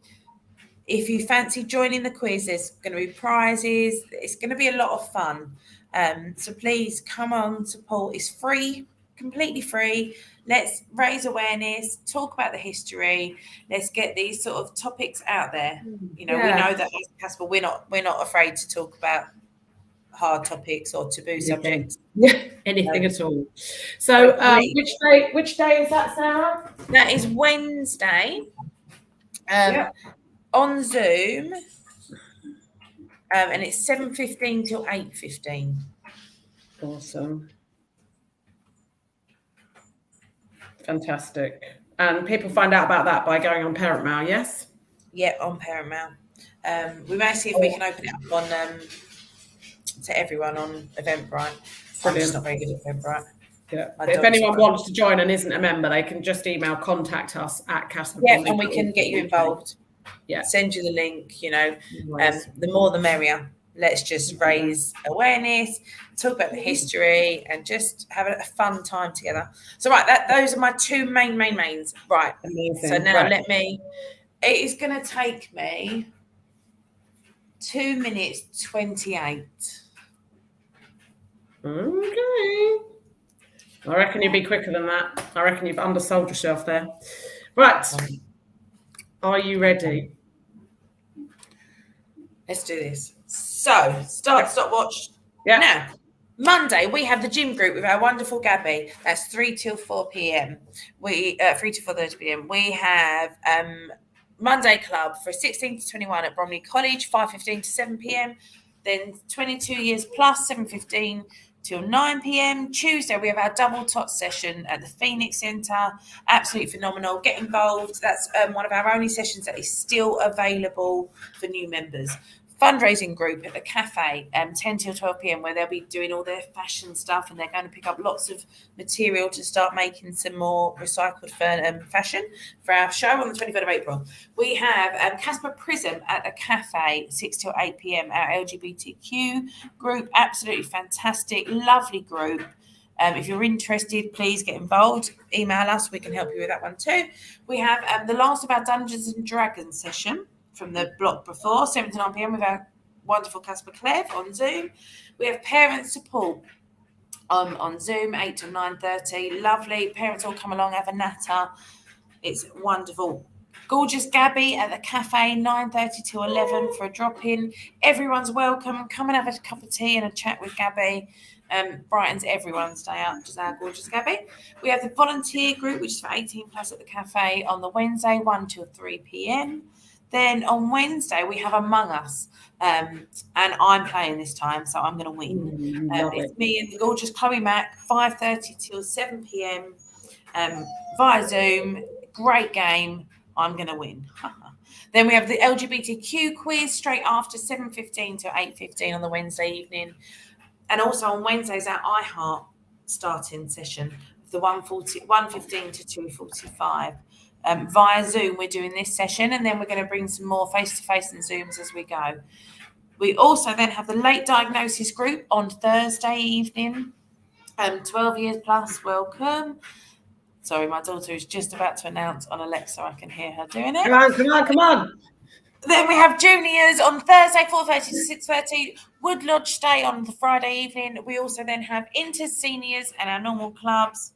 if you fancy joining the quiz, there's going to be prizes. It's going to be a lot of fun. So please come on, support. It's free, completely free. Let's raise awareness, talk about the history. Let's get these sort of topics out there. We know that as CASPA, we're not afraid to talk about hard topics or taboo subjects. Anything at all. So which day is that, Sarah? That is Wednesday. On Zoom, and it's 7:15 till 8:15. Awesome. Fantastic. And people find out about that by going on Parent Mail, yes? Yeah, on Parent Mail. We may see if we can open it up on to everyone on Eventbrite. I'm just not very good at Eventbrite. Yeah. If anyone wants to join and isn't a member, they can just email contact us at CASPA. Yeah, and we can get you involved. Yeah. Send you the link, the more the merrier. Let's just raise awareness, talk about the history, and just have a fun time together. So those are my two mains. Right. Amazing. So now it is going to take me 2 minutes 28. Okay. I reckon you'll be quicker than that. I reckon you've undersold yourself there. Right. Are you ready? Let's do this. So, stopwatch. Yeah. Now, Monday, we have the gym group with our wonderful Gabby. That's 3 till 4 p.m. 3 to 4:30 p.m. We have Monday Club for 16 to 21 at Bromley College, 5:15 to 7 p.m. Then 22 years plus, 7:15 till 9 p.m. Tuesday, we have our double tot session at the Phoenix Centre. Absolutely phenomenal. Get involved. That's one of our only sessions that is still available for new members. fundraising group at the cafe, 10 till 12 p.m, where they'll be doing all their fashion stuff, and they're going to pick up lots of material to start making some more recycled fashion for our show on the 23rd of April. We have CASPA Prism at the cafe, 6 till 8 p.m, our LGBTQ group. Absolutely fantastic, lovely group. If you're interested, please get involved. Email us. We can help you with that one too. We have the last of our Dungeons and Dragons session from the block before, 7 to 9 p.m, with our wonderful Casper Clev on Zoom. We have parent support on Zoom, 8 to 9:30. Lovely. Parents all come along, have a natter. It's wonderful. Gorgeous Gabby at the cafe, 9:30 to 11 for a drop-in. Everyone's welcome. Come and have a cup of tea and a chat with Gabby. Brightens everyone's day out, just our gorgeous Gabby. We have the volunteer group, which is for 18 plus at the cafe on the Wednesday, 1 till 3 p.m. Then on Wednesday, we have Among Us. And I'm playing this time, so I'm going to win. It's me and the gorgeous Chloe Mack, 5:30 till 7 p.m. Via Zoom. Great game. I'm going to win. Then we have the LGBTQ quiz straight after 7:15 to 8:15 on the Wednesday evening. And also on Wednesdays, our Iheart starting session, the 1:15 to 2:45. Via Zoom, we're doing this session, and then we're going to bring some more face-to-face and Zooms as we go. We also then have the late diagnosis group on Thursday evening. 12 years plus, welcome. Sorry, my daughter is just about to announce on Alexa. I can hear her doing it. Come on. Then we have juniors on Thursday, 4:30 to 6:30. Wood Lodge stay on the Friday evening. We also then have inter-seniors and our normal clubs.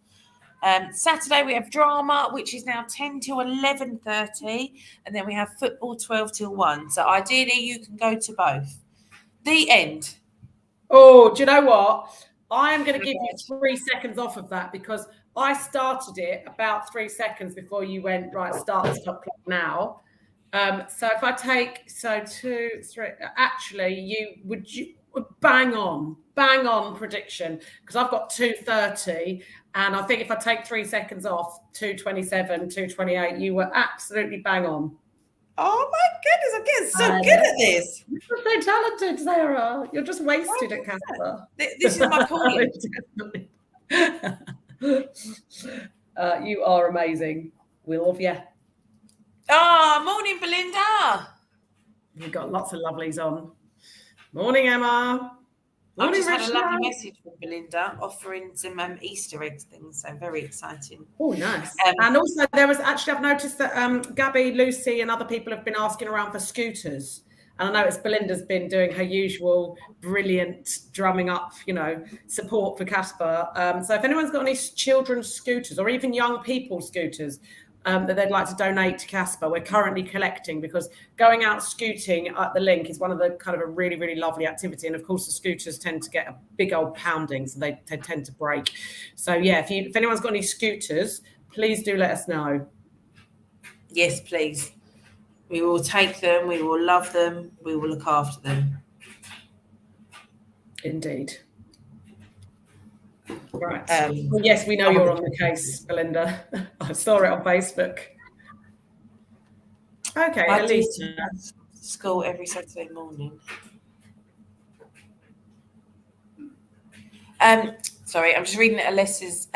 Saturday we have drama, which is now 10 till 11:30. And then we have football 12 till 1. So ideally you can go to both. The end. Oh, do you know what? I am going to give you 3 seconds off of that, because I started it about 3 seconds before you went, right, start the stop clock now. So if I take 2, 3, actually you bang on prediction, because I've got 2:30, and I think if I take 3 seconds off, 2:27, 2:28, you were absolutely bang on. Oh my goodness, I'm getting so good at this. You're so talented, Sarah. You're just wasted at Casper. This is my calling. You are amazing. We love you. Oh, morning, Belinda. You've got lots of lovelies on. Morning, Emma. I just had a lovely message from Belinda offering some Easter eggs things, so very exciting. Oh, nice. And also there was actually, I've noticed that Gabby, Lucy and other people have been asking around for scooters. And I noticed Belinda's been doing her usual brilliant drumming up, support for Casper. So if anyone's got any children's scooters or even young people's scooters that they'd like to donate to Casper, we're currently collecting, because going out scooting at the link is one of the kind of a really, really lovely activity. And of course, the scooters tend to get a big old pounding, so they tend to break. So yeah, if anyone's got any scooters, please do let us know. Yes, please. We will take them. We will love them. We will look after them. Indeed. Right. Well, yes, we know you're on the case, Belinda. I saw it on Facebook. Okay, I at least school every Saturday morning. Sorry, I'm just reading Alessa's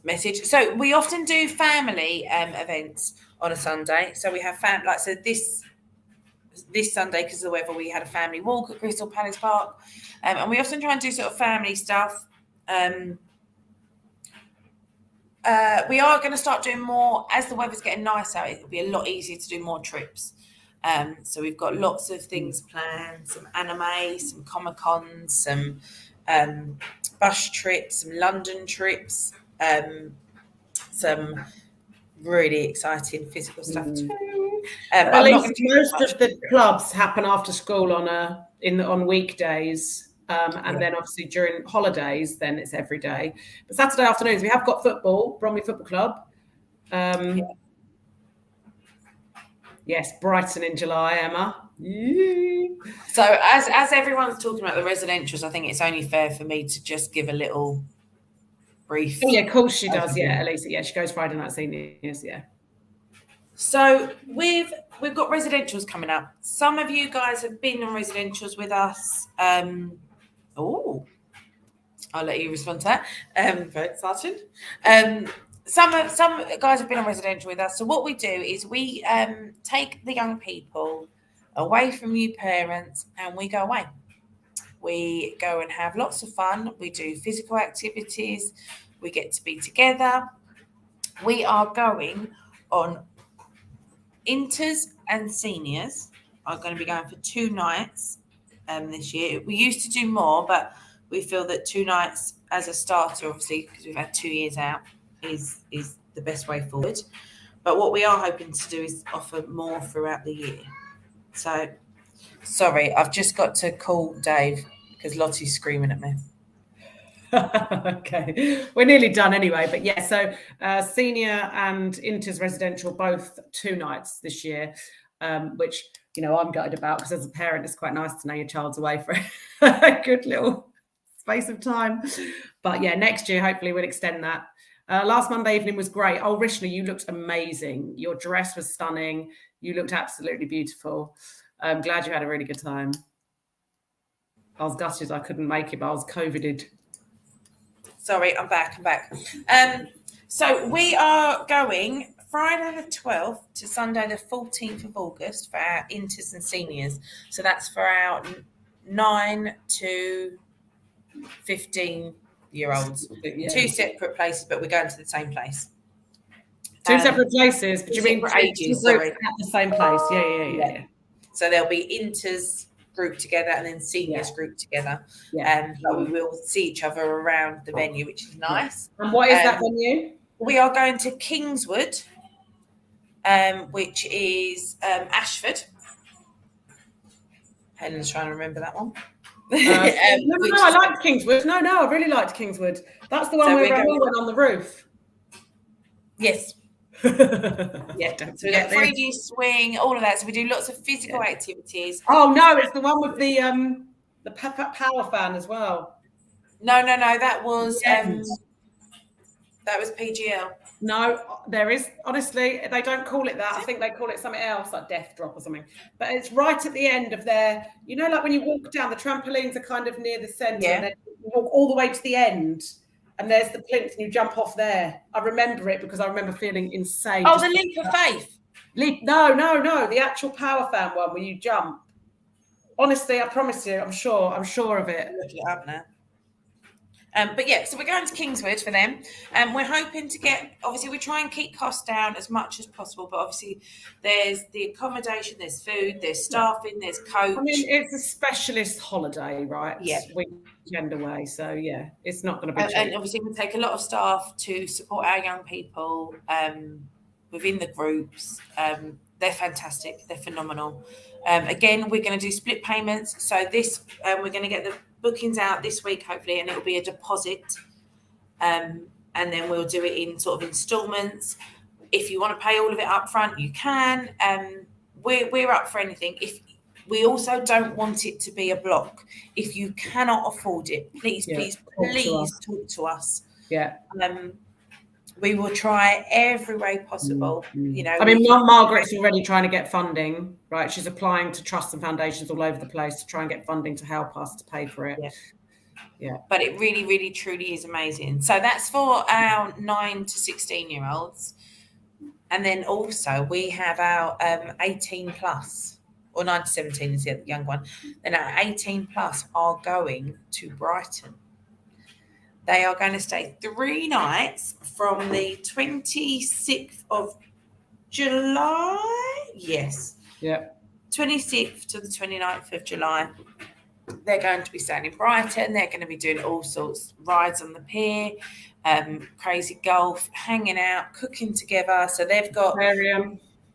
message. So we often do family events on a Sunday. So we have this Sunday, because of the weather, we had a family walk at Crystal Palace Park, and we often try and do sort of family stuff. We are going to start doing more as the weather's getting nicer. It'll be a lot easier to do more trips. So we've got lots of things planned: some anime, some Comic-Cons, some bus trips, some London trips, some really exciting physical stuff too. At least most of the clubs happen after school on weekdays. And then obviously during holidays, then it's every day. But Saturday afternoons, we have got football, Bromley Football Club. Yes, Brighton in July, Emma. So as everyone's talking about the residentials, I think it's only fair for me to just give a little brief. Oh, yeah, of course she does. Yeah, Elisa. Yeah, she goes Friday night seniors. Yeah. So we've got residentials coming up. Some of you guys have been on residentials with us. I'll let you respond to that. Very exciting. Some guys have been on residential with us. So what we do is we take the young people away from you parents, and we go away. We go and have lots of fun. We do physical activities. We get to be together. We are going on inters and seniors are going to be going for 2 nights this year. We used to do more, but we feel that 2 nights as a starter, obviously, because we've had 2 years out, is the best way forward. But what we are hoping to do is offer more throughout the year. So, sorry, I've just got to call Dave because Lottie's screaming at me. Okay, we're nearly done anyway, but yeah, so senior and inters residential both 2 nights this year, which, you know, I'm gutted about, because as a parent it's quite nice to know your child's away for a good little space of time. But yeah, next year hopefully we'll extend that. Last Monday evening was great. Oh, Rishna, you looked amazing. Your dress was stunning. You looked absolutely beautiful. I'm glad you had a really good time. I was gutted I couldn't make it, but I was COVIDed. Sorry, I'm back. So we are going Friday the 12th to Sunday the 14th of August for our inters and seniors. So that's for our 9 to 15-year-olds. Yeah. 2 separate places, but we're going to the same place. 2 separate places, but you mean ages, sorry, at the same place? Yeah. So there'll be inters group together and then seniors group together. But we will see each other around the venue, which is nice. And what is that venue? We are going to Kingswood, which is Ashford. Helen's trying to remember that one. No, I liked Kingswood. No, I really liked Kingswood. That's the one where Rahul went on the roof. Yes. So we got 3D swing, all of that. So we do lots of physical activities. Oh no, it's the one with the power fan as well. No, that was PGL. No, there is, honestly, they don't call it that. I think they call it something else, like Death Drop or something. But it's right at the end of their, you know, like when you walk down, the trampolines are kind of near the centre, and then you walk all the way to the end, and there's the plinth, and you jump off there. I remember it because I remember feeling insane. Oh, the leap of faith. No, the actual power fan one where you jump. Honestly, I promise you, I'm sure of it. Look it up now. But yeah, so we're going to Kingswood for them. And we're hoping to get, obviously we try and keep costs down as much as possible, but obviously there's the accommodation, there's food, there's staffing, there's coach. I mean, it's a specialist holiday, right? Yeah. Weekend away. So yeah, it's not going to be cheap. And obviously we take a lot of staff to support our young people within the groups. They're fantastic. They're phenomenal. Again, we're going to do split payments. So this, we're going to get the bookings out this week, hopefully, and it'll be a deposit. And then we'll do it in sort of installments. If you want to pay all of it up front, you can. We're up for anything. If we also don't want it to be a block. If you cannot afford it, please talk to us. Yeah. We will try every way possible. You know, I mean, Margaret's already trying to get funding, right? She's applying to trusts and foundations all over the place to try and get funding to help us to pay for it. Yeah. But it really, really, truly is amazing. So that's for our 9 to 16-year-olds. And then also we have our 18 plus, or 9 to 17 is the young one. Then our 18 plus are going to Brighton. They are going to stay 3 nights from the 26th of July. Yes. Yeah. 26th to the 29th of July. They're going to be staying in Brighton. They're going to be doing all sorts of rides on the pier, crazy golf, hanging out, cooking together. So they've got,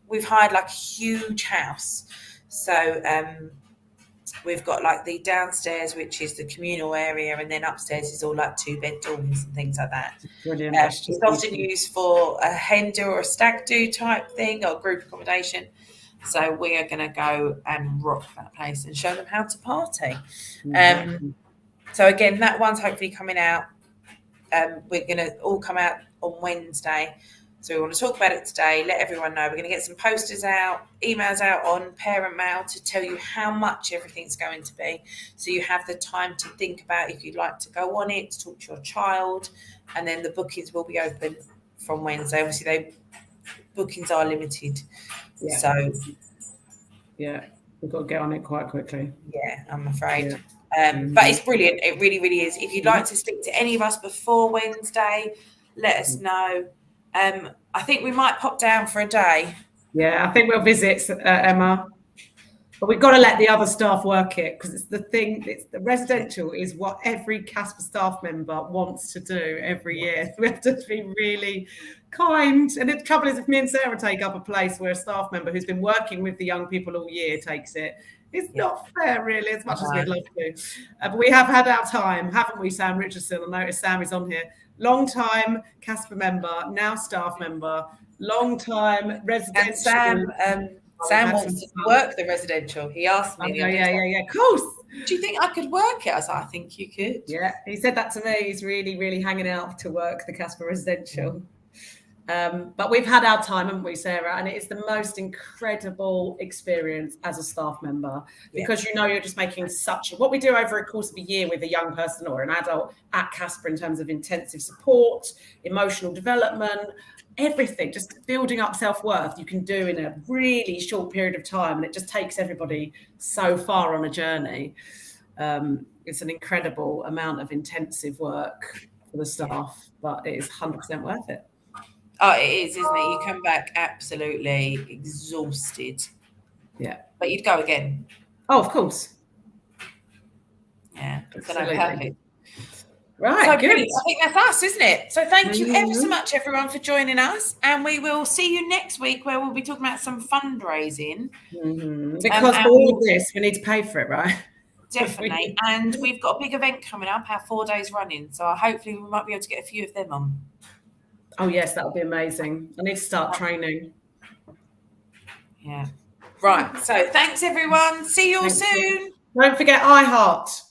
we've hired like a huge house. So we've got like the downstairs, which is the communal area, and then upstairs is all like 2-bed dorms and things like that. Brilliant. It's often used for a hen do or a stag do type thing, or group accommodation. So we are going to go and rock that place and show them how to party. So again, that one's hopefully coming out. We're going to all come out on Wednesday. So we want to talk about it today, let everyone know. We're going to get some posters out, emails out on parent mail to tell you how much everything's going to be. So you have the time to think about if you'd like to go on it, to talk to your child, and then the bookings will be open from Wednesday. Obviously, bookings are limited. Yeah. So yeah, we've got to get on it quite quickly. Yeah, I'm afraid. Yeah. But it's brilliant. It really, really is. If you'd like to speak to any of us before Wednesday, let us know. I think we might pop down for a day. Yeah, I think we'll visit, Emma. But we've got to let the other staff work it, because it's the thing. It's the residential is what every CASPA staff member wants to do every year. We have to be really kind. And the trouble is, if me and Sarah take up a place where a staff member who's been working with the young people all year takes it, it's not fair, really, as much as we'd love to. But we have had our time, haven't we, Sam Richardson? I noticed Sam is on here. Long time CASPA member, now staff member, long time residential. And Sam wants to work the residential. He asked me. Yeah, of course. Do you think I could work it? I was like, I think you could. Yeah, he said that to me. He's really, really hanging out to work the CASPA residential. But we've had our time, haven't we, Sarah? And it is the most incredible experience as a staff member, because you're just making what we do over a course of a year with a young person or an adult at CASPA in terms of intensive support, emotional development, everything, just building up self-worth you can do in a really short period of time, and it just takes everybody so far on a journey. It's an incredible amount of intensive work for the staff, but it is 100% worth it. Oh, it is, isn't it? You come back absolutely exhausted. Yeah. But you'd go again. Oh, of course. Yeah. Absolutely. Perfect. Right, so good. I think that's us, isn't it? So thank you ever so much, everyone, for joining us. And we will see you next week, where we'll be talking about some fundraising. Because for all of this, we need to pay for it, right? Definitely. And we've got a big event coming up, our 4 days running. So hopefully we might be able to get a few of them on. Oh, yes, that would be amazing. I need to start training. Yeah. Right. So thanks, everyone. See you all soon. Don't forget iHeart.